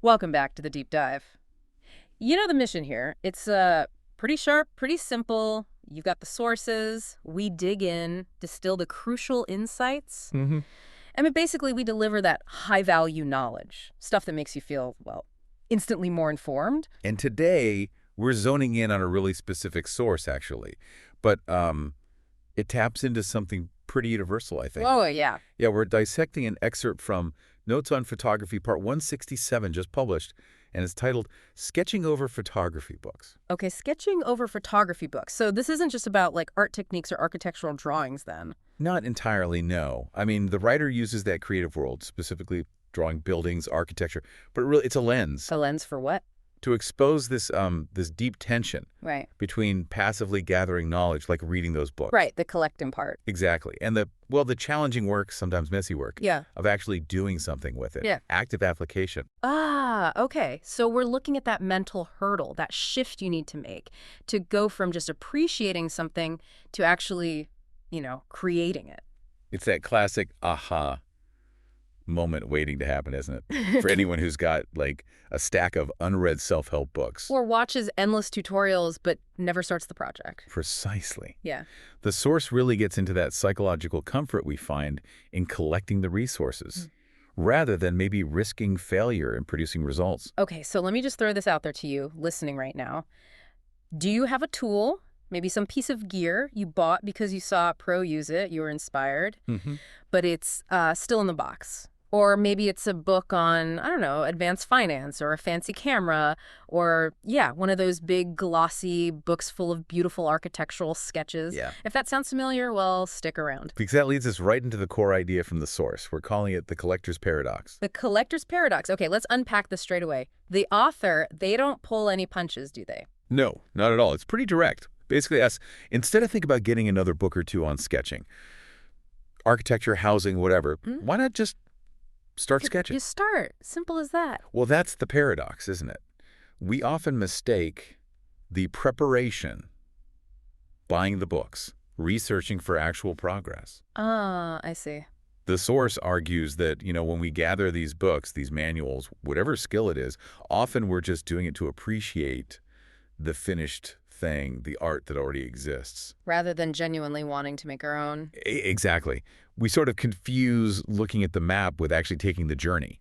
Welcome back to the deep dive. You know the mission here. It's pretty sharp, pretty simple. You've got the sources. We dig in, distill the crucial insights. Mm-hmm. I mean, basically, we deliver that high-value knowledge, stuff that makes you feel, well, instantly more informed. And today, we're zoning in on a really specific source, actually. But it taps into something pretty universal, I think. Oh, yeah. Yeah, we're dissecting an excerpt from Notes on Photography, Part 167, just published, and it's titled Sketching Over Photography Books. Okay, sketching over photography books. So this isn't just about, like, art techniques or architectural drawings, then? Not entirely, no. I mean, the writer uses that creative world, specifically drawing buildings, architecture, but really it's a lens A lens for what? to expose this this deep tension Right. between passively gathering knowledge, like reading those books. Right, the collecting part. Exactly. And the challenging work, sometimes messy work, Yeah. of actually doing something with it. Yeah. Active application. Ah, okay. So we're looking at that mental hurdle, that shift you need to make to go from just appreciating something to actually, creating it. It's that classic aha moment waiting to happen, isn't it? For anyone who's got, like, a stack of unread self-help books. Or watches endless tutorials but never starts the project. Precisely. Yeah. The source really gets into that psychological comfort we find in collecting the resources, rather than maybe risking failure in producing results. Okay, so let me just throw this out there to you listening right now. Do you have a tool, maybe some piece of gear you bought because you saw a pro use it, you were inspired, but it's still in the box? Or maybe it's a book on, I don't know, advanced finance or a fancy camera or, one of those big glossy books full of beautiful architectural sketches. Yeah. If that sounds familiar, well, stick around. Because that leads us right into the core idea from the source. We're calling it the collector's paradox. The collector's paradox. Okay, let's unpack this straight away. The author, they don't pull any punches, do they? No, not at all. It's pretty direct. Basically, instead of think about getting another book or two on sketching, architecture, housing, whatever, why not just start sketching? You start. Simple as that. Well, that's the paradox, isn't it? We often mistake the preparation, buying the books, researching for actual progress. Ah, I see. The source argues that, when we gather these books, these manuals, whatever skill it is, often we're just doing it to appreciate the finished thing, the art that already exists. Rather than genuinely wanting to make our own. Exactly. We sort of confuse looking at the map with actually taking the journey.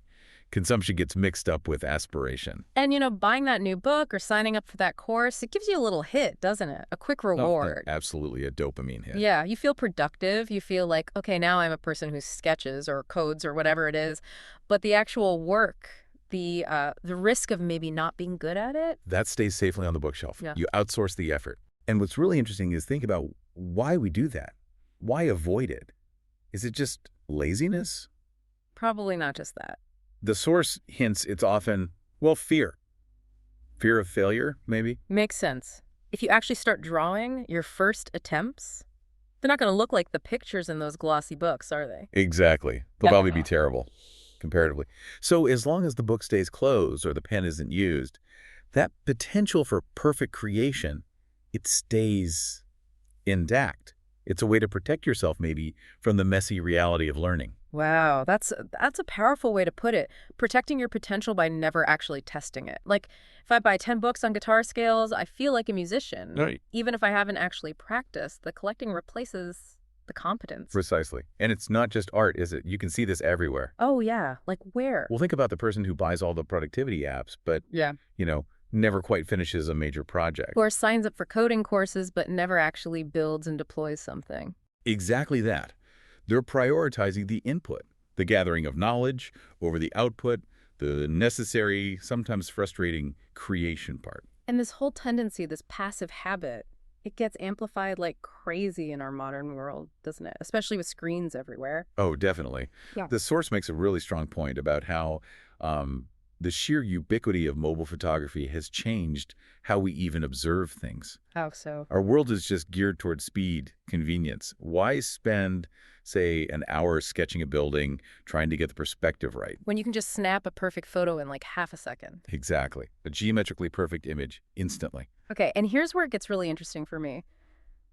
Consumption gets mixed up with aspiration. And, buying that new book or signing up for that course, it gives you a little hit, doesn't it? A quick reward. Absolutely a dopamine hit. Yeah, you feel productive. You feel like, okay, now I'm a person who sketches or codes or whatever it is. But the actual work, the risk of maybe not being good at it. That stays safely on the bookshelf. Yeah. You outsource the effort. And what's really interesting is think about why we do that. Why avoid it? Is it just laziness? Probably not just that. The source hints it's often, fear. Fear of failure, maybe? Makes sense. If you actually start drawing your first attempts, they're not going to look like the pictures in those glossy books, are they? Exactly. They'll probably be terrible, comparatively. So as long as the book stays closed or the pen isn't used, that potential for perfect creation, it stays intact. It's a way to protect yourself, maybe, from the messy reality of learning. Wow, that's a powerful way to put it. Protecting your potential by never actually testing it. Like, if I buy 10 books on guitar scales, I feel like a musician. Right. Even if I haven't actually practiced, the collecting replaces the competence. Precisely. And it's not just art, is it? You can see this everywhere. Oh, yeah. Like where? Well, think about the person who buys all the productivity apps, but, never quite finishes a major project. Or signs up for coding courses but never actually builds and deploys something. Exactly that. They're prioritizing the input, the gathering of knowledge over the output, the necessary, sometimes frustrating creation part. And this whole tendency, this passive habit, it gets amplified like crazy in our modern world, doesn't it? Especially with screens everywhere. Oh, definitely. Yeah. The source makes a really strong point about how the sheer ubiquity of mobile photography has changed how we even observe things. How so? Our world is just geared toward speed, convenience. Why spend, say, an hour sketching a building, trying to get the perspective right? When you can just snap a perfect photo in like half a second. Exactly. A geometrically perfect image instantly. Okay, and here's where it gets really interesting for me.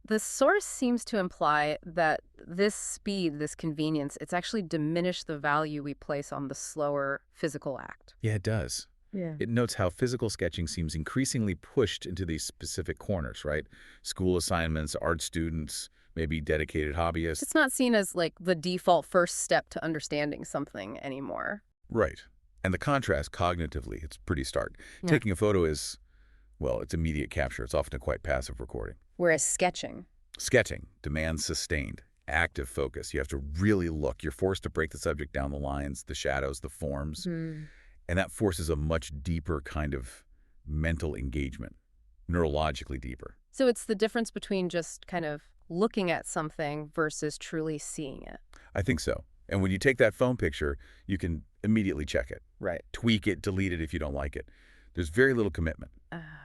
The source seems to imply that this speed, this convenience, it's actually diminished the value we place on the slower physical act. Yeah, it does. Yeah. It notes how physical sketching seems increasingly pushed into these specific corners, right? School assignments, art students, maybe dedicated hobbyists. It's not seen as like the default first step to understanding something anymore. Right. And the contrast cognitively, it's pretty stark. Yeah. Taking a photo is, well, it's immediate capture. It's often a quite passive recording. Whereas sketching. Sketching demands sustained, active focus. You have to really look. You're forced to break the subject down the lines, the shadows, the forms. And that forces a much deeper kind of mental engagement, neurologically deeper. So it's the difference between just kind of looking at something versus truly seeing it. I think so. And when you take that phone picture, you can immediately check it. Right. Tweak it, delete it if you don't like it. There's very little commitment.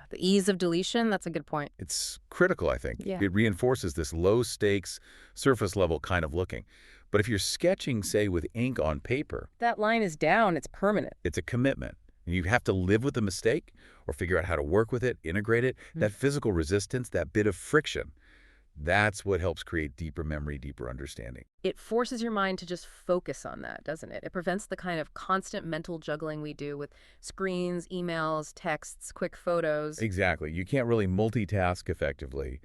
The ease of deletion, that's a good point. It's critical, I think. Yeah. It reinforces this low-stakes, surface-level kind of looking. But if you're sketching, say, with ink on paper, That line is down, it's permanent. it's a commitment. And you have to live with the mistake or figure out how to work with it, integrate it. That physical resistance, that bit of friction, that's what helps create deeper memory, deeper understanding. It forces your mind to just focus on that, doesn't it? It prevents the kind of constant mental juggling we do with screens, emails, texts, quick photos. Exactly. You can't really multitask effectively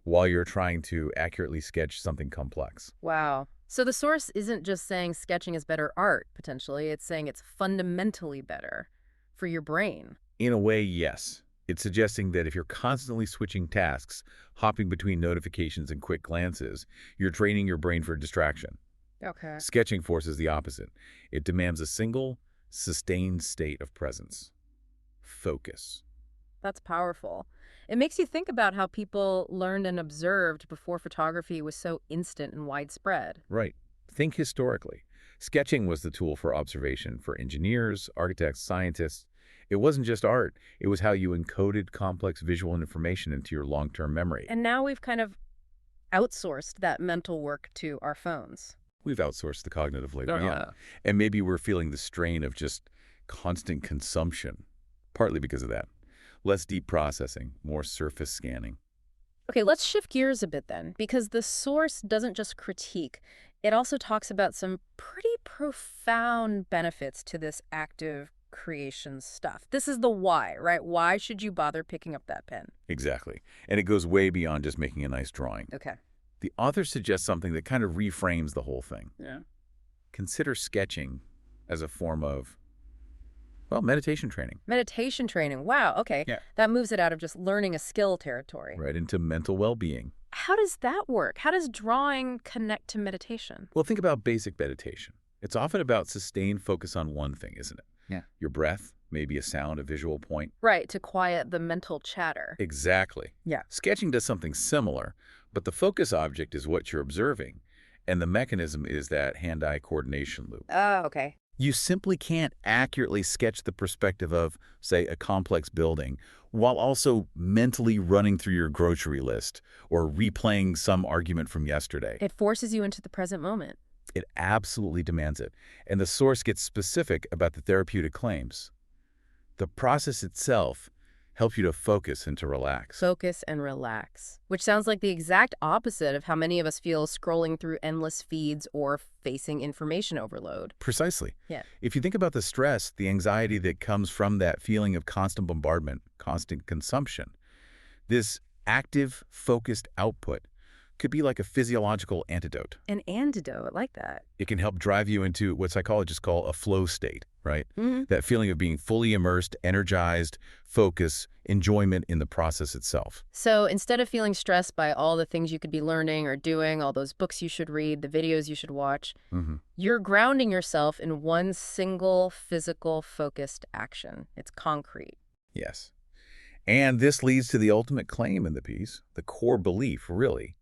while you're trying to accurately sketch something complex. Wow. So the source isn't just saying sketching is better art, potentially. It's saying it's fundamentally better for your brain. In a way, yes. It's suggesting that if you're constantly switching tasks, hopping between notifications and quick glances, you're training your brain for distraction. Okay. Sketching forces the opposite. It demands a single, sustained state of presence. Focus. That's powerful. It makes you think about how people learned and observed before photography was so instant and widespread. Right. Think historically. Sketching was the tool for observation for engineers, architects, scientists. It wasn't just art. It was how you encoded complex visual information into your long-term memory. And now we've kind of outsourced that mental work to our phones. We've outsourced the cognitive labor. Oh, yeah. And maybe we're feeling the strain of just constant consumption, partly because of that. Less deep processing, more surface scanning. Okay, let's shift gears a bit then, because the source doesn't just critique. It also talks about some pretty profound benefits to this active creation stuff. This is the why, right? Why should you bother picking up that pen? Exactly. And it goes way beyond just making a nice drawing. Okay. The author suggests something that kind of reframes the whole thing. Yeah. Consider sketching as a form of, well, meditation training. Meditation training. Wow, okay. Yeah. That moves it out of just learning a skill territory. Right into mental well-being. How does that work? How does drawing connect to meditation? Well, think about basic meditation. It's often about sustained focus on one thing, isn't it? Yeah. Your breath, maybe a sound, a visual point. Right, to quiet the mental chatter. Exactly. Yeah. Sketching does something similar, but the focus object is what you're observing, and the mechanism is that hand-eye coordination loop. Oh, okay. You simply can't accurately sketch the perspective of, say, a complex building while also mentally running through your grocery list or replaying some argument from yesterday. It forces you into the present moment. It absolutely demands it. And the source gets specific about the therapeutic claims. The process itself helps you to focus and to relax. Focus and relax, which sounds like the exact opposite of how many of us feel scrolling through endless feeds or facing information overload. Precisely. Yeah. If you think about the stress, the anxiety that comes from that feeling of constant bombardment, constant consumption, this active, focused output could be like a physiological antidote. An antidote, like that. It can help drive you into what psychologists call a flow state, right? Mm-hmm. That feeling of being fully immersed, energized, focus, enjoyment in the process itself. So instead of feeling stressed by all the things you could be learning or doing, all those books you should read, the videos you should watch, you're grounding yourself in one single physical focused action. It's concrete. Yes. And this leads to the ultimate claim in the piece, the core belief, really,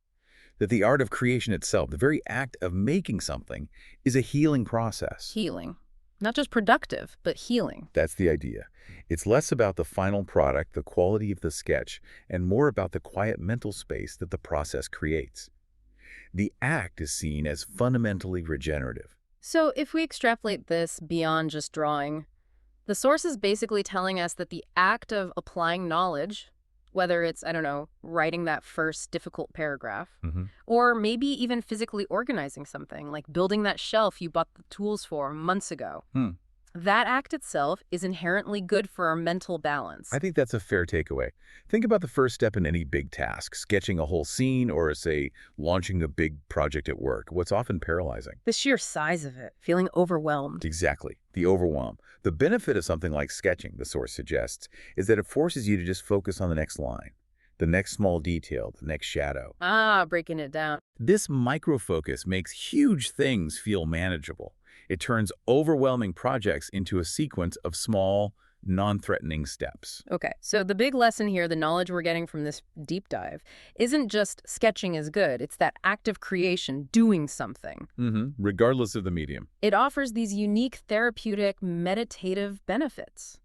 that the art of creation itself, the very act of making something, is a healing process. Healing. Not just productive, but healing. That's the idea. It's less about the final product, the quality of the sketch, and more about the quiet mental space that the process creates. The act is seen as fundamentally regenerative. So if we extrapolate this beyond just drawing, the source is basically telling us that the act of applying knowledge, whether it's, I don't know, writing that first difficult paragraph, or maybe even physically organizing something, like building that shelf you bought the tools for months ago. That act itself is inherently good for our mental balance. I think that's a fair takeaway. Think about the first step in any big task, sketching a whole scene or, say, launching a big project at work. What's often paralyzing? The sheer size of it, feeling overwhelmed. Exactly. The overwhelm. The benefit of something like sketching, the source suggests, is that it forces you to just focus on the next line, the next small detail, the next shadow. Ah, breaking it down. This microfocus makes huge things feel manageable. It turns overwhelming projects into a sequence of small, non-threatening steps. Okay, so the big lesson here, the knowledge we're getting from this deep dive, isn't just sketching is good. It's that act of creation, doing something. Regardless of the medium. It offers these unique therapeutic, meditative benefits.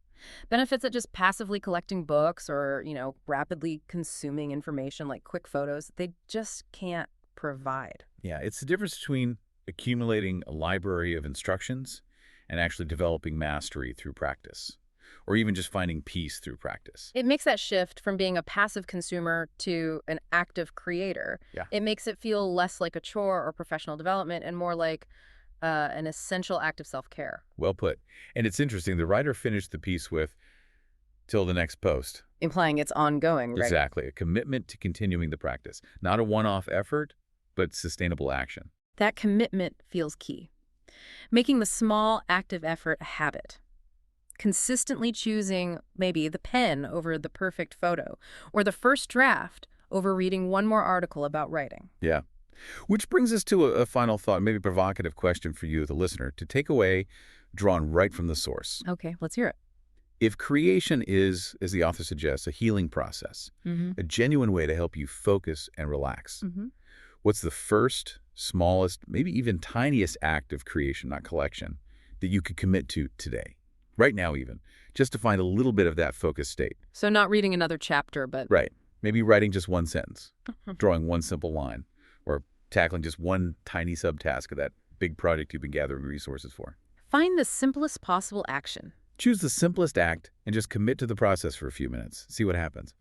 Benefits that just passively collecting books or, rapidly consuming information like quick photos, they just can't provide. Yeah, it's the difference between accumulating a library of instructions and actually developing mastery through practice, or even just finding peace through practice. It makes that shift from being a passive consumer to an active creator. Yeah. It makes it feel less like a chore or professional development and more like an essential act of self-care. Well put. And it's interesting, the writer finished the piece with, "Till the next post." Implying it's ongoing, right? Exactly. A commitment to continuing the practice. Not a one-off effort, but sustainable action. That commitment feels key. Making the small active effort a habit. Consistently choosing maybe the pen over the perfect photo, or the first draft over reading one more article about writing. Yeah. Which brings us to a final thought, maybe provocative question for you, the listener, to take away, drawn right from the source. Okay, let's hear it. If creation is, as the author suggests, a healing process, a genuine way to help you focus and relax, what's the first, smallest, maybe even tiniest act of creation, not collection, that you could commit to today? Right now even, just to find a little bit of that focused state. So not reading another chapter, but... Right. Maybe writing just one sentence, drawing one simple line, or tackling just one tiny subtask of that big project you've been gathering resources for. Find the simplest possible action. Choose the simplest act and just commit to the process for a few minutes. See what happens.